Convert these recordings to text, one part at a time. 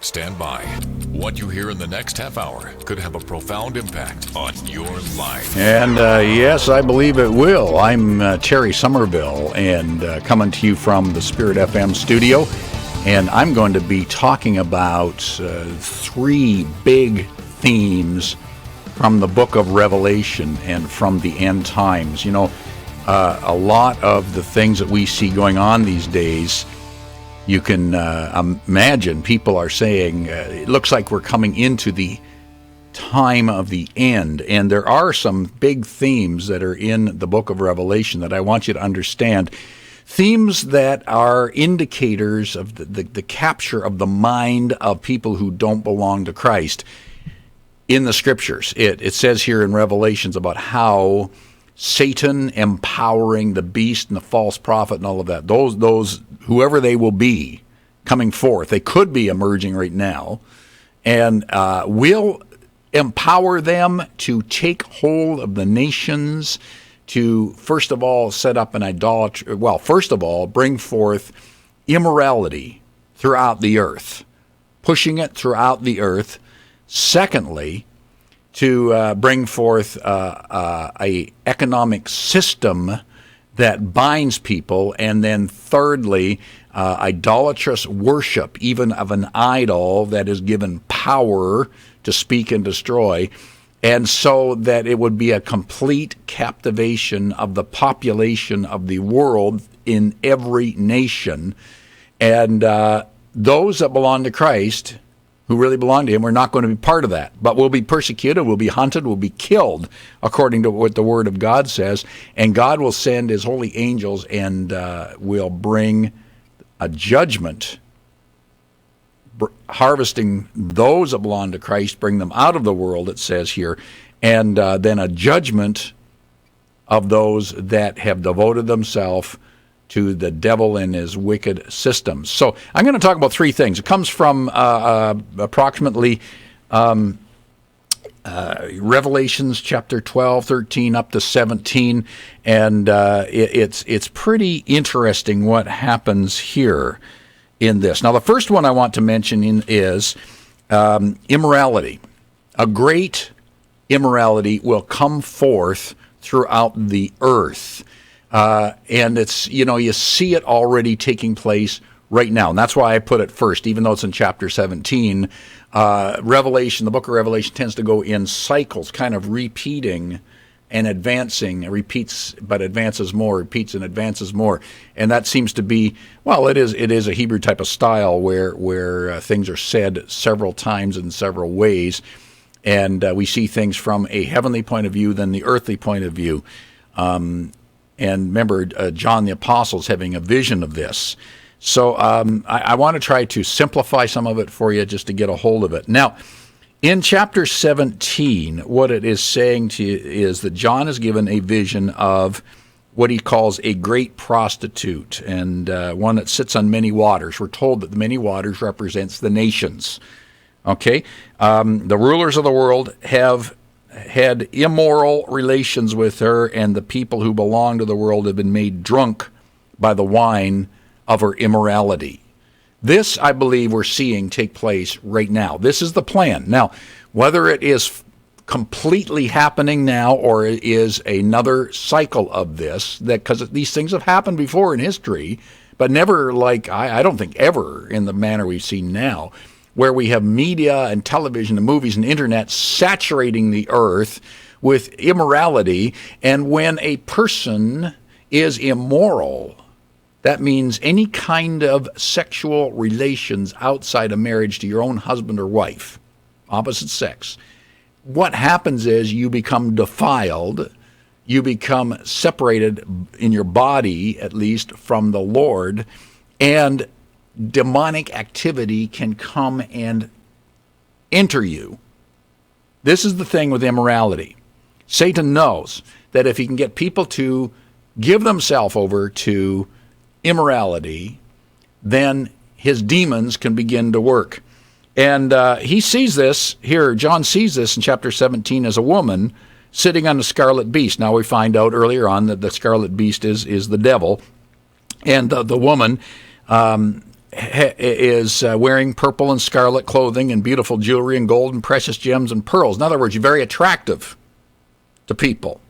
Stand by. What you hear in the next half hour could have a profound impact on your life. And yes, I believe it will. I'm Terry Somerville, and coming to you from the Spirit FM studio. And I'm going to be talking about three big themes from the book of Revelation and from the end times. You know, a lot of the things that we see going on these days, you can imagine people are saying, it looks like we're coming into the time of the end. And there are some big themes that are in the book of Revelation that I want you to understand. Themes that are indicators of the capture of the mind of people who don't belong to Christ in the Scriptures. It says here in Revelations about how Satan empowering the beast and the false prophet and all of that, those whoever they will be coming forth, they could be emerging right now, and will empower them to take hold of the nations, to, first of all, set up an idolatry. Well, first of all, bring forth immorality throughout the earth, pushing it throughout the earth. Secondly, to bring forth a economic system that binds people. And then thirdly, idolatrous worship, even of an idol that is given power to speak and destroy. And so that it would be a complete captivation of the population of the world in every nation. And those that belong to Christ, who really belong to Him, are not going to be part of that. But we'll be persecuted, we'll be hunted, we'll be killed, according to what the Word of God says. And God will send His holy angels and will bring a judgment, harvesting those that belong to Christ, bring them out of the world, it says here, and then a judgment of those that have devoted themselves to the devil and his wicked systems. So I'm going to talk about three things. It comes from approximately Revelations chapter 12, 13, up to 17, and it's pretty interesting what happens here in this. Now, the first one I want to mention is immorality. A great immorality will come forth throughout the earth. And it's, you see it already taking place right now. And that's why I put it first, even though it's in chapter 17. Revelation, the book of Revelation tends to go in cycles, kind of repeating and advancing. It repeats, but advances more, repeats and advances more. And that seems to be, well, it is a Hebrew type of style where things are said several times in several ways. And we see things from a heavenly point of view, then the earthly point of view. And remember, John the Apostle is having a vision of this. So I want to try to simplify some of it for you just to get a hold of it. Now, in chapter 17, what it is saying to you is that John is given a vision of what he calls a great prostitute, and one that sits on many waters. We're told that the many waters represents the nations. Okay? The rulers of the world have had immoral relations with her, and the people who belong to the world have been made drunk by the wine of her immorality. This, I believe, we're seeing take place right now. This is the plan. Now, whether it is completely happening now or it is another cycle of this, because these things have happened before in history, but never like, I don't think ever in the manner we've seen now, where we have media and television and movies and internet saturating the earth with immorality. And when a person is immoral, that means any kind of sexual relations outside of marriage to your own husband or wife, opposite sex. What happens is you become defiled, you become separated in your body, at least, from the Lord, and demonic activity can come and enter you. This is the thing with immorality. Satan knows that if he can get people to give themselves over to immorality, then his demons can begin to work. And he sees this here, John sees this in chapter 17 as a woman sitting on the scarlet beast. Now we find out earlier on that the scarlet beast is the devil. And the woman is wearing purple and scarlet clothing and beautiful jewelry and gold and precious gems and pearls. In other words, you're very attractive to people.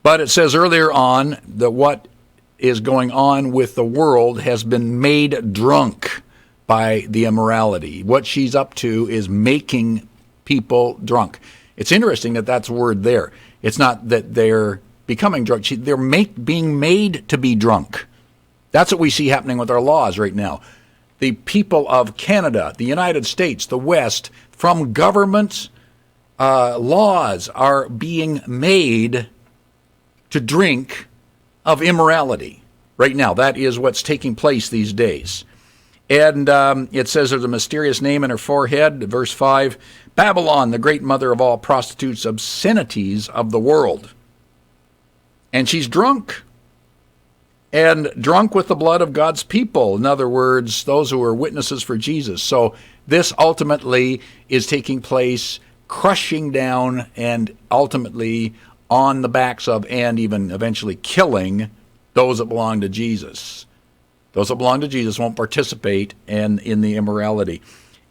But it says earlier on that what is going on with the world has been made drunk by the immorality. What she's up to is making people drunk. It's interesting that that's a word there. It's not that they're becoming drunk. They're being made to be drunk. That's what we see happening with our laws right now. The people of Canada, the United States, the West, from government laws are being made to drink of immorality right now. That is what's taking place these days. And it says there's a mysterious name in her forehead. Verse 5, Babylon, the great mother of all prostitutes, obscenities of the world. And she's drunk. And drunk with the blood of God's people. In other words, those who are witnesses for Jesus. So this ultimately is taking place, crushing down and ultimately on the backs of and even eventually killing those that belong to Jesus. Those that belong to Jesus won't participate in the immorality.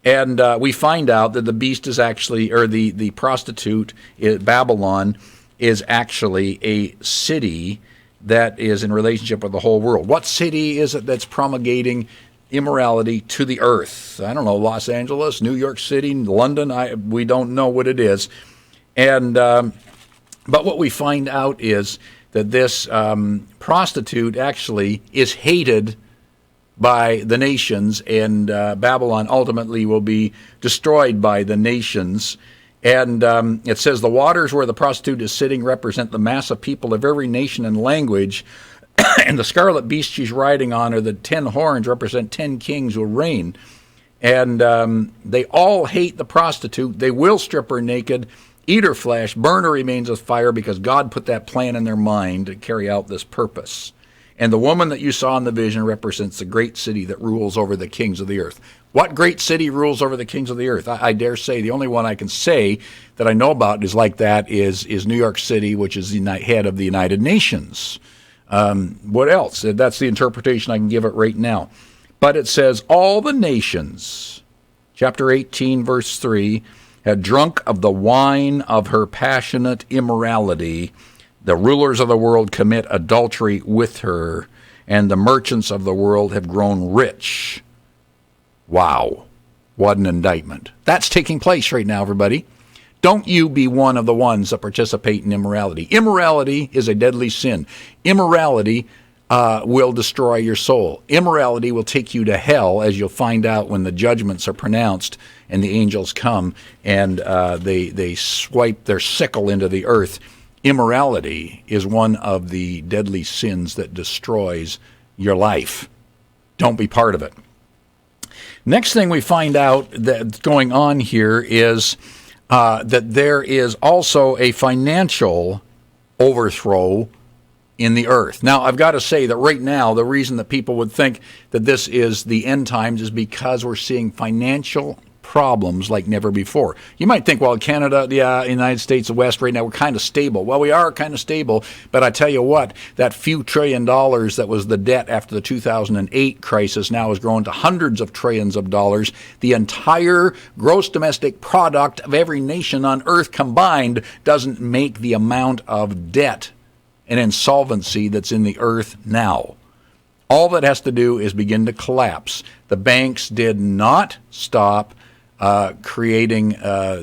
And we find out that the beast is actually, or the prostitute, Babylon, is actually a city that is in relationship with the whole world. What city is it that's promulgating immorality to the earth? I don't know, Los Angeles, New York City, London, we don't know what it is. And but what we find out is that this prostitute actually is hated by the nations, and Babylon ultimately will be destroyed by the nations. And it says the waters where the prostitute is sitting represent the mass of people of every nation and language, and the scarlet beast she's riding on, or the 10 horns, represent 10 kings who will reign. And they all hate the prostitute. They will strip her naked, eat her flesh, burn her remains with fire, because God put that plan in their mind to carry out this purpose. And the woman that you saw in the vision represents the great city that rules over the kings of the earth. What great city rules over the kings of the earth? I dare say the only one I can say that I know about is like that is New York City, which is the head of the United Nations. What else? That's the interpretation I can give it right now. But it says, all the nations, chapter 18, verse 3, had drunk of the wine of her passionate immorality. The rulers of the world commit adultery with her, and the merchants of the world have grown rich. Wow, what an indictment. That's taking place right now, everybody. Don't you be one of the ones that participate in immorality. Immorality is a deadly sin. Immorality will destroy your soul. Immorality will take you to hell, as you'll find out when the judgments are pronounced and the angels come and they swipe their sickle into the earth. Immorality is one of the deadly sins that destroys your life. Don't be part of it. Next thing we find out that's going on here is that there is also a financial overthrow in the earth. Now, I've got to say that right now, the reason that people would think that this is the end times is because we're seeing financial problems like never before. You might think, well, Canada, the United States, the West, right now, we're kind of stable. Well, we are kind of stable, but I tell you what, that few $1 trillion that was the debt after the 2008 crisis now has grown to hundreds of trillions of dollars. The entire gross domestic product of every nation on earth combined doesn't make the amount of debt and insolvency that's in the earth now. All that has to do is begin to collapse. The banks did not stop creating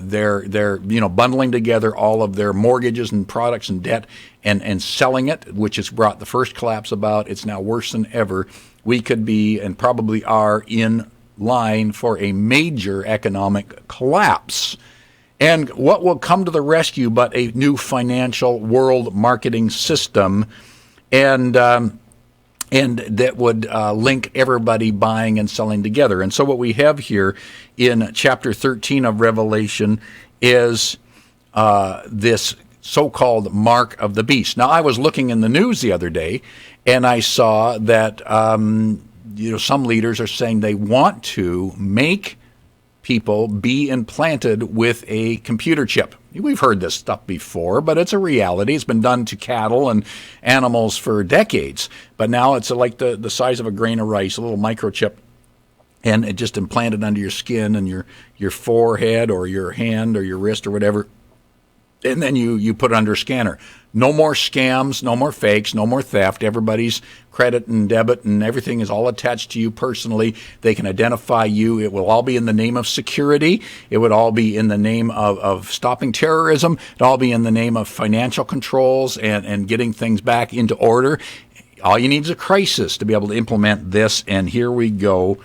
their bundling together all of their mortgages and products and debt and selling it, which has brought the first collapse about. It's now worse than ever. We could be and probably are in line for a major economic collapse. And what will come to the rescue but a new financial world marketing system and that would link everybody buying and selling together. And so what we have here in chapter 13 of Revelation is this so-called mark of the beast. Now, I was looking in the news the other day, and I saw that some leaders are saying they want to make people be implanted with a computer chip. We've heard this stuff before, but it's a reality. It's been done to cattle and animals for decades. But now it's like the size of a grain of rice, a little microchip and it just implanted under your skin and your forehead or your hand or your wrist or whatever, and then you put it under a scanner. No more scams, no more fakes, no more theft. Everybody's credit and debit and everything is all attached to you personally. They can identify you. It will all be in the name of security. It would all be in the name of stopping terrorism. It'll all be in the name of financial controls and getting things back into order. All you need is a crisis to be able to implement this, and here we go.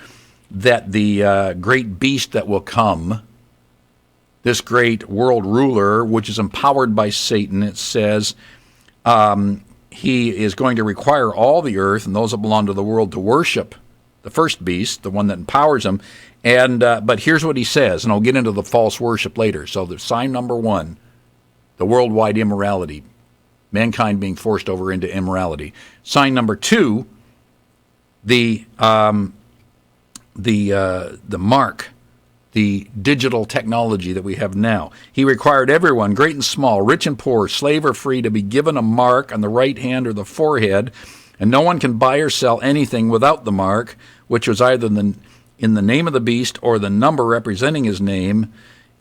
That the great beast that will come, this great world ruler, which is empowered by Satan, it says he is going to require all the earth and those that belong to the world to worship the first beast, the one that empowers him. And but here's what he says, and I'll get into the false worship later. So the sign number 1, the worldwide immorality, mankind being forced over into immorality. Sign number 2, the mark, the digital technology that we have now. He required everyone, great and small, rich and poor, slave or free, to be given a mark on the right hand or the forehead, and no one can buy or sell anything without the mark, which was either in the name of the beast or the number representing his name.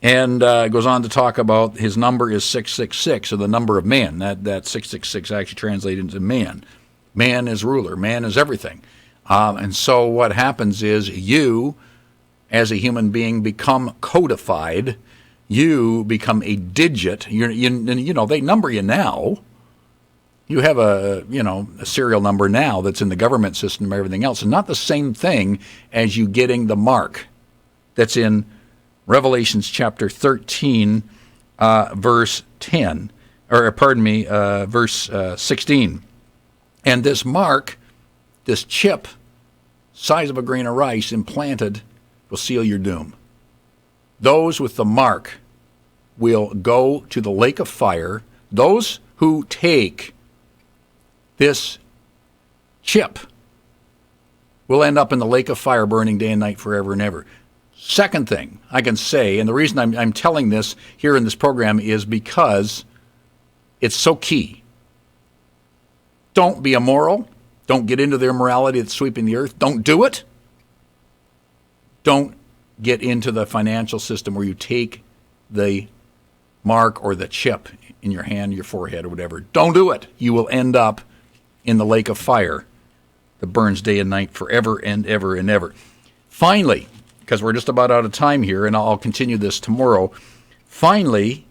And goes on to talk about his number is 666, or the number of man. That 666 actually translated into man. Man is ruler. Man is everything. And so what happens is you, as a human being, become codified. You become a digit. They number you now. You have a serial number now that's in the government system and everything else. And not the same thing as you getting the mark that's in Revelations chapter 13, verse 10, verse 16. And this mark, this chip, size of a grain of rice, implanted, will seal your doom. Those with the mark will go to the lake of fire. Those who take this chip will end up in the lake of fire, burning day and night forever and ever. Second thing I can say, and the reason I'm telling this here in this program is because it's so key. Don't be immoral. Don't get into the immorality that's sweeping the earth. Don't do it. Don't get into the financial system where you take the mark or the chip in your hand, your forehead, or whatever. Don't do it. You will end up in the lake of fire that burns day and night forever and ever and ever. Finally, because we're just about out of time here, and I'll continue this tomorrow. Finally,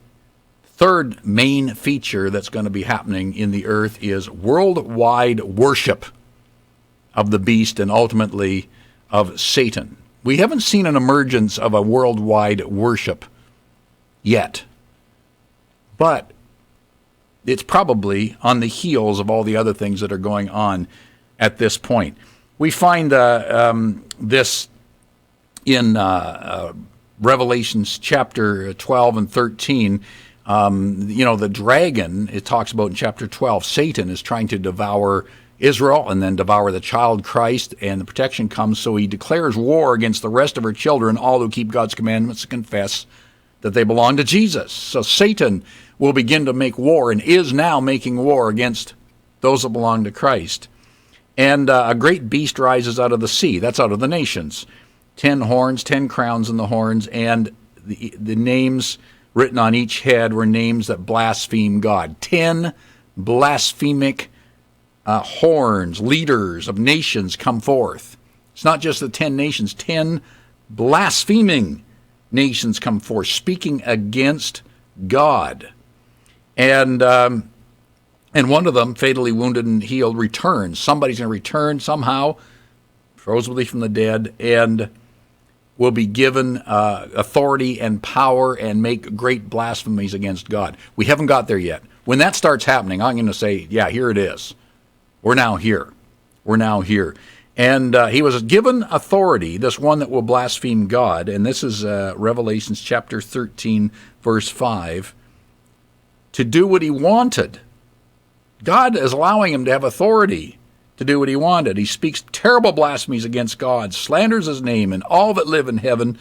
third main feature that's going to be happening in the earth is worldwide worship of the beast and ultimately of Satan. We haven't seen an emergence of a worldwide worship yet, but it's probably on the heels of all the other things that are going on at this point. We find this in Revelations chapter 12 and 13. The dragon, it talks about in chapter 12, Satan is trying to devour Israel and then devour the child Christ, and the protection comes, so he declares war against the rest of her children, all who keep God's commandments and confess that they belong to Jesus. So Satan will begin to make war and is now making war against those that belong to Christ. And a great beast rises out of the sea. That's out of the nations. 10 horns, 10 crowns in the horns, and the names written on each head were names that blaspheme God. 10 blasphemic horns, leaders of nations come forth. It's not just the 10 nations, 10 blaspheming nations come forth, speaking against God. And one of them, fatally wounded and healed, returns. Somebody's going to return somehow, supposedly from the dead, and will be given authority and power and make great blasphemies against God. We haven't got there yet. When that starts happening, I'm going to say, yeah, here it is. We're now here. We're now here. And he was given authority, this one that will blaspheme God, and this is Revelations chapter 13, verse 5, to do what he wanted. God is allowing him to have authority to do what he wanted. He speaks terrible blasphemies against God, slanders his name, and all that live in heaven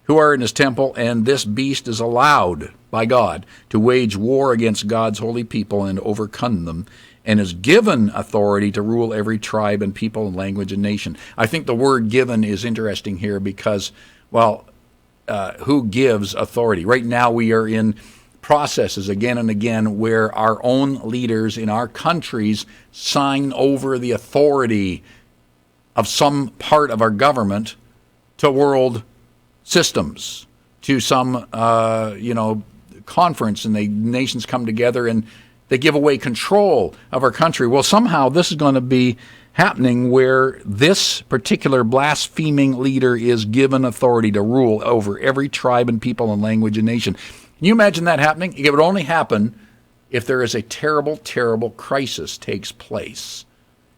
who are in his temple, and this beast is allowed by God to wage war against God's holy people and overcome them. and is given authority to rule every tribe and people and language and nation. I think the word given is interesting here because, well, who gives authority? Right now we are in processes again and again where our own leaders in our countries sign over the authority of some part of our government to world systems, to some conference, and the nations come together and they give away control of our country. Well, somehow this is going to be happening where this particular blaspheming leader is given authority to rule over every tribe and people and language and nation. Can you imagine that happening? It would only happen if there is a terrible, terrible crisis takes place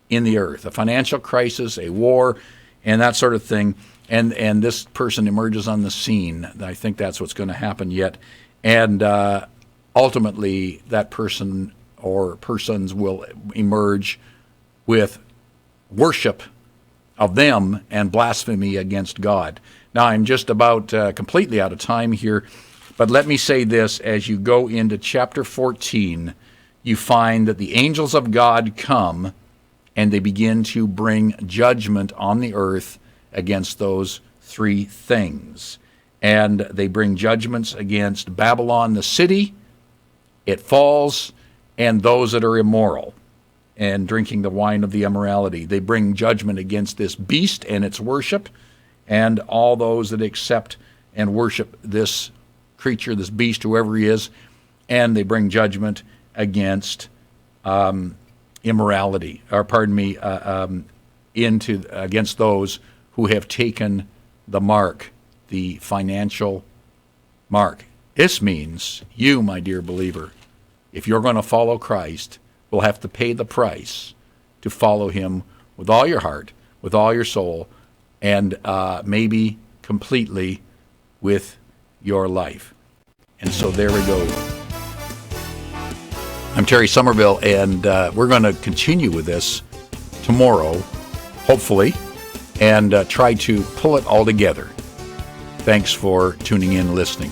in the earth, a financial crisis, a war, and that sort of thing, and this person emerges on the scene. I think that's what's going to happen yet. And ultimately, that person or persons will emerge with worship of them and blasphemy against God. Now, I'm just about completely out of time here, but let me say this. As you go into chapter 14, you find that the angels of God come and they begin to bring judgment on the earth against those three things. And they bring judgments against Babylon, the city. It falls, and those that are immoral and drinking the wine of the immorality. They bring judgment against this beast and its worship, and all those that accept and worship this creature, this beast, whoever he is, and they bring judgment against immorality, against those who have taken the mark, the financial mark. This means you, my dear believer, if you're going to follow Christ, will have to pay the price to follow him with all your heart, with all your soul, and maybe completely with your life. And so there we go. I'm Terry Somerville, and we're going to continue with this tomorrow, hopefully, and try to pull it all together. Thanks for tuning in and listening.